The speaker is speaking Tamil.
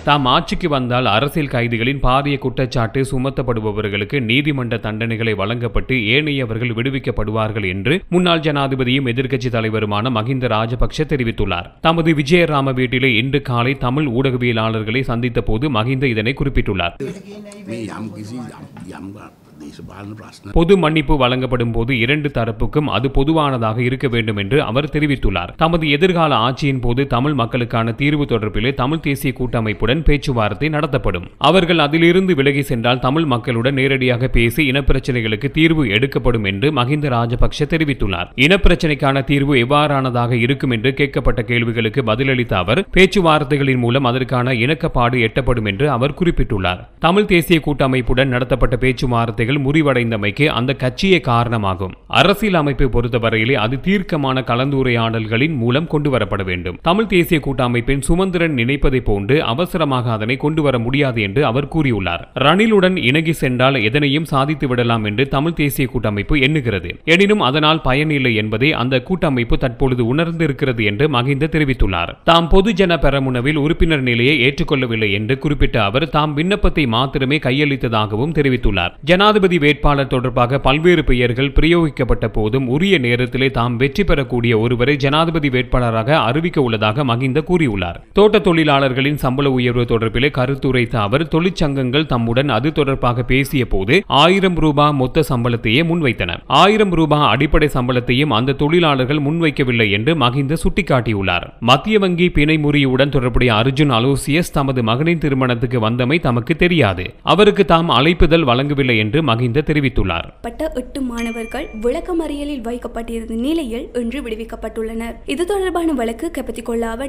தாம் ஆட்சிக்கு வந்தால் அரசியல் கைதிகளின் பாரிய குற்றச்சாட்டு சுமத்தப்படுபவர்களுக்கு நீதிமன்ற தண்டனைகளை வழங்கப்பட்டு ஏனையவர்கள் விடுவிக்கப்படுவார்கள் என்று முன்னாள் ஜனாதிபதியும் எதிர்க்கட்சித் தலைவருமான மஹிந்த ராஜபக்ஷ தெரிவித்துள்ளார். தமது விஜயராம வீட்டிலே இன்று காலை தமிழ் ஊடகவியலாளர்களை சந்தித்த போது மஹிந்த இதனை குறிப்பிட்டுள்ளார். பொது மன்னிப்பு வழங்கப்படும் போது இரண்டு தரப்புக்கும் அது பொதுவானதாக இருக்க வேண்டும் என்று அவர் தெரிவித்துள்ளார். தமது எதிர்கால ஆட்சியின் போது தமிழ் மக்களுக்கான தீர்வு தொடர்பிலே தமிழ் தேசிய கூட்டமைப்புடன் பேச்சுவார்த்தை நடத்தப்படும். அவர்கள் அதிலிருந்து விலகி சென்றால் தமிழ் மக்களுடன் நேரடியாக பேசி இனப்பிரச்சனைகளுக்கு தீர்வு எடுக்கப்படும் என்று மஹிந்த ராஜபக்ஷ தெரிவித்துள்ளார். இனப்பிரச்சனைக்கான தீர்வு எவ்வாறானதாக இருக்கும் என்று கேட்கப்பட்ட கேள்விகளுக்கு பதிலளித்த அவர் பேச்சுவார்த்தைகளின் மூலம் அதற்கான இணக்கப்பாடு எட்டப்படும் என்று அவர் குறிப்பிட்டுள்ளார். தமிழ் தேசிய கூட்டமைப்புடன் நடத்தப்பட்ட பேச்சுவார்த்தைகள் முறிவடைந்தமைக்கு அந்த கட்சியே காரணமாகும். அரசியல் அமைப்பை பொறுத்தவரையிலே அது தீர்க்கமான கலந்துரையாடல்களின் மூலம் கொண்டுவரப்பட வேண்டும். தமிழ் தேசிய கூட்டமைப்பின் சுமந்திரன் நினைப்பதை போன்று அவசரமாக அதனை கொண்டுவர முடியாது என்று அவர் கூறியுள்ளார். ரணிலுடன் இணங்கி சென்றால் எதனையும் சாதித்து விடலாம் என்று தமிழ் தேசிய கூட்டமைப்பு எண்ணுகிறது. எனினும் அதனால் பயனில்லை என்பதை அந்த கூட்டமைப்பு தற்பொழுது உணர்ந்திருக்கிறது என்று மஹிந்த தெரிவித்துள்ளார். தாம் பொதுஜன பெரமுனவில் உறுப்பினர் நிலையை ஏற்றுக்கொள்ளவில்லை என்று குறிப்பிட்ட அவர் தாம் விண்ணப்பத்தை மாத்திரமே கையளித்ததாகவும் தெரிவித்துள்ளார். ஜனாதிபதி வேட்பாளர் தொடர்பாக பல்வேறு பெயர்கள் பிரயோகிக்கப்பட்ட போதும் உரிய நேரத்திலே தாம் வெற்றி பெறக்கூடிய ஒருவரை ஜனாதிபதி வேட்பாளராக அறிவிக்க உள்ளதாக மஹிந்த கூறியுள்ளார். தோட்ட தொழிலாளர்களின் சம்பள உயர்வு தொடர்பிலே கருத்துரைத்த அவர் தொழிற்சங்கங்கள் தம்முடன் அது தொடர்பாக பேசிய போது 1000 ரூபாய் மொத்த சம்பளத்தையே முன்வைத்தன. 1000 ரூபாய் அடிப்படை சம்பளத்தையும் அந்த தொழிலாளர்கள் முன்வைக்கவில்லை என்று மஹிந்த சுட்டிக்காட்டியுள்ளார். மத்திய வங்கி பிணை முறியுடன் தொடர்புடைய அர்ஜுன் அலோசியஸ் தமது மகனின் திருமணத்துக்கு வந்தமை தமக்கு தெரியாது. அவருக்கு தாம் அழைப்புதல் வழங்கவில்லை என்று மஹிந்த தெரிவித்துள்ளார். 8 மாணவர்கள் விளக்கமறியலில் வைக்கப்பட்டிருந்த நிலையில் இன்று விடுவிக்கப்பட்டுள்ளனர். இது தொடர்பான வழக்கு கெப்பத்திகொள்ளாவ